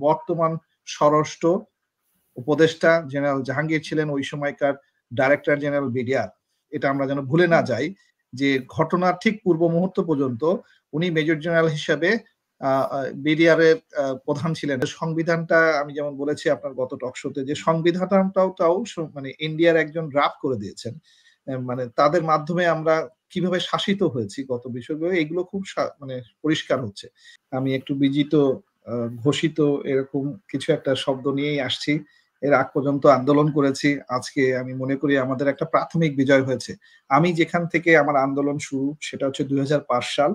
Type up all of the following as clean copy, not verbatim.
বর্তমান স্বরাষ্ট্র উপদেষ্টা জেনারেল জাহাঙ্গীর ছিলেন ওই সময়কার ডাইরেক্টর জেনারেল বিডিআর। এটা আমরা যেন ভুলে না যাই যে ঘটনার ঠিক পূর্ব মুহূর্ত পর্যন্ত উনি মেজর জেনারেল হিসাবে বিডিআর এর প্রধান ছিলেন। সংবিধানটা আমি যেমন বলেছি আপনার গত টকশোতে যে সংবিধানটাও মানে ইন্ডিয়ার একজন ড্রাফট করে দিয়েছেন। মানে তাদের মাধ্যমে আমরা কিভাবে শাসিত হয়েছি গত বিষয়গুলো এগুলো খুব মানে পরিষ্কার হচ্ছে। আমি একটু বিজিত ঘোষিত এরকম কিছু একটা শব্দ নিয়েই আসছি। এর আগ পর্যন্ত আন্দোলন করেছি। আজকে আমি মনে করি আমাদের একটা প্রাথমিক বিজয় হয়েছে। আমি যেখান থেকে আমার আন্দোলন শুরু সেটা হচ্ছে 2005 সাল,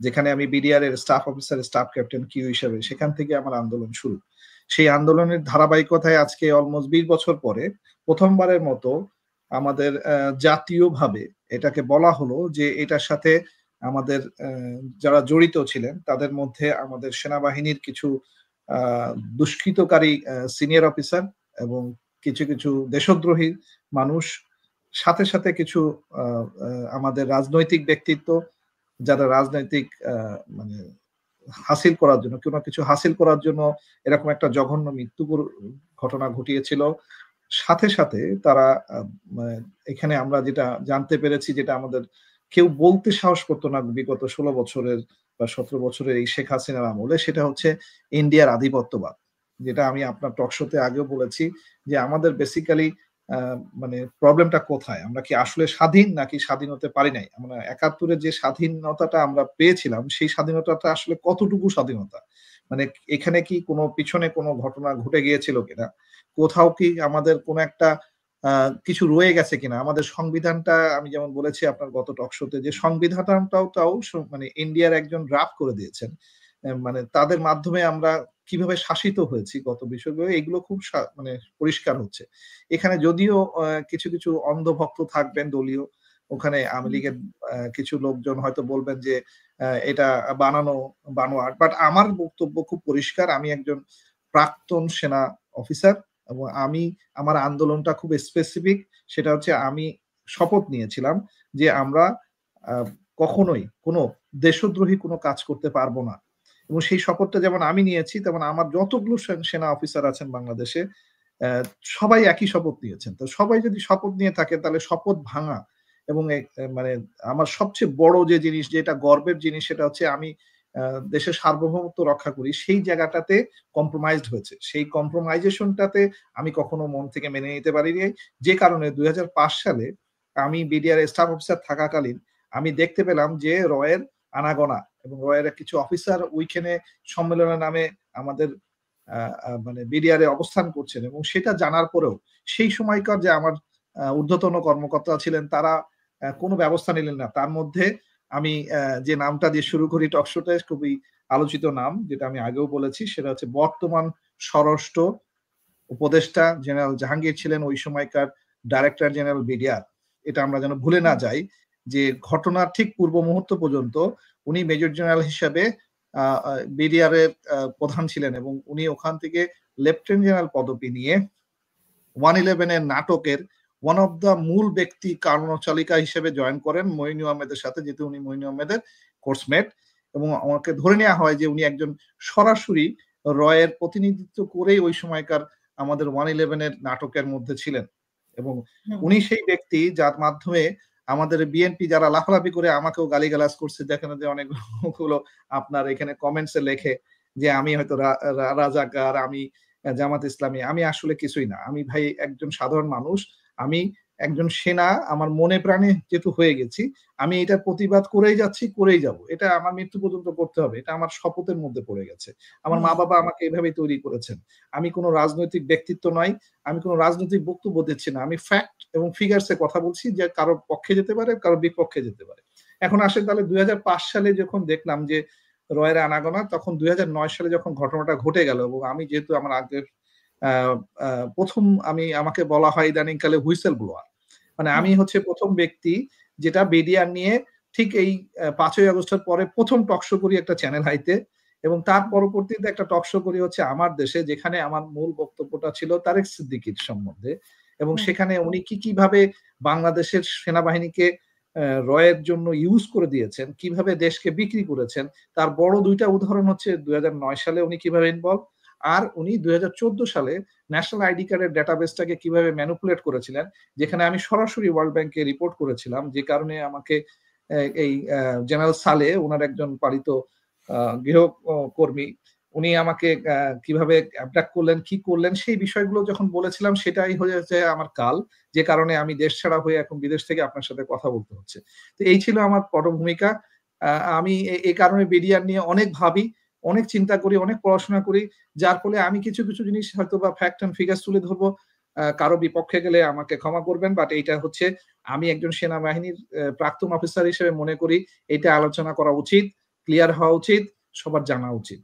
যেখানে আমি বিডিআর এর স্টাফ অফিসার স্টাফ ক্যাপ্টেন কিউ হিসেবে সেখান থেকে আমার আন্দোলন শুরু। সেই আন্দোলনের ধারাবাহিকতায় আজকে অলমোস্ট 20 বছর পরে প্রথমবারের মতো আমাদের জাতীয়ভাবে এটাকে বলা হলো যে এটার সাথে আমাদের যারা জড়িত ছিলেন তাদের মধ্যে আমাদের সেনাবাহিনীর কিছু দুষ্কৃতকারী সিনিয়র অফিসার এবং কিছু কিছু দেশদ্রোহী মানুষ, সাথে সাথে কিছু আমাদের রাজনৈতিক ব্যক্তিত্ব যারা রাজনৈতিক মানে হাসিল করার জন্য কোনো কিছু হাসিল করার জন্য এরকম একটা জঘন্য মৃত্যু ঘটনা ঘটিয়েছিল। সাথে সাথে তারা এখানে আমরা যেটা জানতে পেরেছি, যেটা আমাদের কেউ বলতে সাহস করতো না বিগত 16 বছরের বা 17 বছরের এই শেখ হাসিনার আমলে, সেটা হচ্ছে ইন্ডিয়ার আধিপত্যবাদ। যেটা আমি আপনার টকশোতে আগেও বলেছি যে আমাদের বেসিক্যালি মানে প্রবলেমটা কোথায়, আমরা কি আসলে স্বাধীন নাকি স্বাধীন হতে পারি নাই। আমরা 71-এ যে স্বাধীনতাটা আমরা পেয়েছিলাম সেই স্বাধীনতাটা আসলে কতটুকু স্বাধীনতা, মানে এখানে কি কোনো পিছনে কোনো ঘটনা ঘটে গিয়েছিল কিনা, কোথাও কি আমাদের কোনো একটা কিছু রয়ে গেছে কিনা। আমাদের সংবিধানটা আমি যেমন বলেছি আপনার গত টকশোতে যে সংবিধানটাও মানে ইন্ডিয়ার একজন ড্রাফট করে দিয়েছেন। মানে তাদের মাধ্যমে আমরা কিভাবে শাসিত হয়েছি গত বিষয়গুলো এগুলো খুব মানে পরিষ্কার হচ্ছে। এখানে যদিও কিছু কিছু অন্ধভক্ত থাকবেন দলীয়, ওখানে আওয়ামী লীগের কিছু লোকজন হয়তো বলবেন যে এটা বানোয়াট, বাট আমার বক্তব্য খুব পরিষ্কার। আমি একজন প্রাক্তন সেনা অফিসার এবং আমার আন্দোলনটা খুব স্পেসিফিক। সেটা হচ্ছে আমি শপথ নিয়েছিলাম যে আমরা কখনোই কোনো দেশদ্রোহী কোনো কাজ করতে পারবো না, এবং সেই শপথটা যেমন আমি নিয়েছি তেমন আমার যতগুলো সেনা অফিসার আছেন বাংলাদেশে সবাই একই শপথ নিয়েছেন। তো সবাই যদি শপথ নিয়ে থাকে তাহলে শপথ ভাঙা এবং মানে আমার সবচেয়ে বড় যে জিনিস, যেটা গর্বের জিনিস, সেটা হচ্ছে আমি দেশের সার্বভৌমত্ব রক্ষা করি, সেই জায়গাটাতে কম্প্রোমাইজড হয়েছে। সেই কম্প্রোমাইজেশনটাতে আমি কখনো মন থেকে মেনে নিতে পারিনি। যে কারণে 2005 সালে আমি বিডিআর স্টাফ অফিসার থাকাকালীন আমি দেখতে পেলাম যে রয়ের আনাগোনা এবং রয়ের কিছু অফিসার ওইখানে সম্মেলনের নামে আমাদের মানে বিডিআর এ অবস্থান করছেন, এবং সেটা জানার পরেও সেই সময়কার যে আমার ঊর্ধ্বতন কর্মকর্তা ছিলেন তারা কোনো ব্যবস্থা নিলেন না। তার মধ্যে আমি যে নামটা দিয়ে শুরু করি টকশোতে, খুবই আলোচিত নাম, যেটা আমি আগেও বলেছি, সেটা হচ্ছে বর্তমান স্বরাষ্ট্র উপদেষ্টা জেনারেল জাহাঙ্গীর ছিলেন ওই সময়কার ডাইরেক্টর জেনারেল বিডিআর। এটা আমরা যেন ভুলে না যাই যে ঘটনার ঠিক পূর্ব মুহূর্ত পর্যন্ত উনি মেজর জেনারেল হিসাবে বিডিআর এর প্রধান ছিলেন এবং উনি ওখান থেকে লেফটেন্যান্ট জেনারেল পদবি নিয়ে 111 এর নাটকের ওয়ান অফ দ্য মূল ব্যক্তি কার্যচালিকা হিসেবে জয়েন করেন মইনু আহমেদের সাথে, যেহেতু উনি মইনু আহমেদের কোর্সমেট, এবং আমাকে ধরে নেওয়া হয় যে উনি একজন সরাসরি রয়ের প্রতিনিধিত্ব করেই ওই সময়কার আমাদের 111 এর নাটকের মধ্যে ছিলেন। এবং উনি সেই ব্যক্তি যার মাধ্যমে আমাদের বিএনপি যারা লাফালাফি করে আমাকেও গালিগালাজ করছে, দেখেন যে অনেকগুলো আপনার এখানে কমেন্টসে লেখে যে আমি হয়তো রাজাকার, আমি জামাত ইসলামী। আমি আসলে কিছুই না। আমি ভাই একজন সাধারণ মানুষ। আমি একজন সেনা, আমার মনে প্রাণে যেহেতু হয়ে গেছি, আমি এটার প্রতিবাদ করেই যাচ্ছি, করেই যাব। এটা আমার মৃত্যু পর্যন্ত করতে হবে। এটা আমার শপথের মধ্যে পড়ে গেছে। আমার মা-বাবা আমাকে এভাবেই তৈরি করেছেন। আমি কোনো রাজনৈতিক ব্যক্তিত্ব নই। আমি কোনো রাজনৈতিক বক্তব্য দিচ্ছি না। আমি ফ্যাক্ট এবং ফিগারস এ কথা বলছি, যে কারো পক্ষে যেতে পারে, কারো বিপক্ষে যেতে পারে। এখন আসেন তাহলে 2005 সালে যখন দেখলাম যে রয়ের আনাগোনা, তখন 2009 সালে যখন ঘটনাটা ঘটে গেল, এবং আমি যেহেতু আমার আগের প্রথম আমাকে বলা হয় ইদানিংকালে হুইসেল ব্লোয়ার, মানে আমি হচ্ছে প্রথম ব্যক্তি যেটা বিডিআর নিয়ে ঠিক এই 5ই আগস্টের পরে প্রথম টকশো করি একটা চ্যানেল হাইতে, এবং তার পরবর্তীতে একটা টকশো করি হচ্ছে আমার দেশে, যেখানে আমার মূল বক্তব্যটা ছিল তারেক সিদ্দিকীর সম্বন্ধে, এবং সেখানে উনি কিভাবে বাংলাদেশের সেনাবাহিনীকে রয়ের জন্য ইউজ করে দিয়েছেন, কিভাবে দেশকে বিক্রি করেছেন, তার বড় দুইটা উদাহরণ হচ্ছে 2009 সালে উনি কিভাবে ইনভলভ, আর উনি ২০১৪ সালে ন্যাশনাল আইডি কার্ডের ডেটাবেসটাকে কিভাবে ম্যানিপুলেট করেছিলেন, যেখানে আমি সরাসরি ওয়ার্ল্ড ব্যাংকে রিপোর্ট করেছিলাম। যে কারণে আমাকে এই জেনারেল সালে উনার একজন পালিত আ গৃহ কর্মী উনি আমাকে কিভাবে অ্যাবডাক্ট করলেন, কি করলেন সেই বিষয়গুলো যখন বলেছিলাম সেটাই হয়েছে আমার কাল। যে কারণে আমি দেশ ছাড়া হয়ে এখন বিদেশ থেকে আপনার সাথে কথা বলতে হচ্ছে। তো এই ছিল আমার পটভূমিকা। আ আমি এই কারণে বিডিআর নিয়ে অনেক ভাবি, অনেক চিন্তা করি, অনেক পড়াশোনা করি। যার ফলে আমি কিছু জিনিস হয়তোবা ফ্যাক্ট অ্যান্ড ফিগারস তুলে ধরবো। কারো বিপক্ষে গেলে আমাকে ক্ষমা করবেন। বাট এইটা হচ্ছে আমি একজন সেনাবাহিনীর প্রাক্তন অফিসার হিসেবে মনে করি এটা আলোচনা করা উচিত, ক্লিয়ার হওয়া উচিত, সবার জানা উচিত।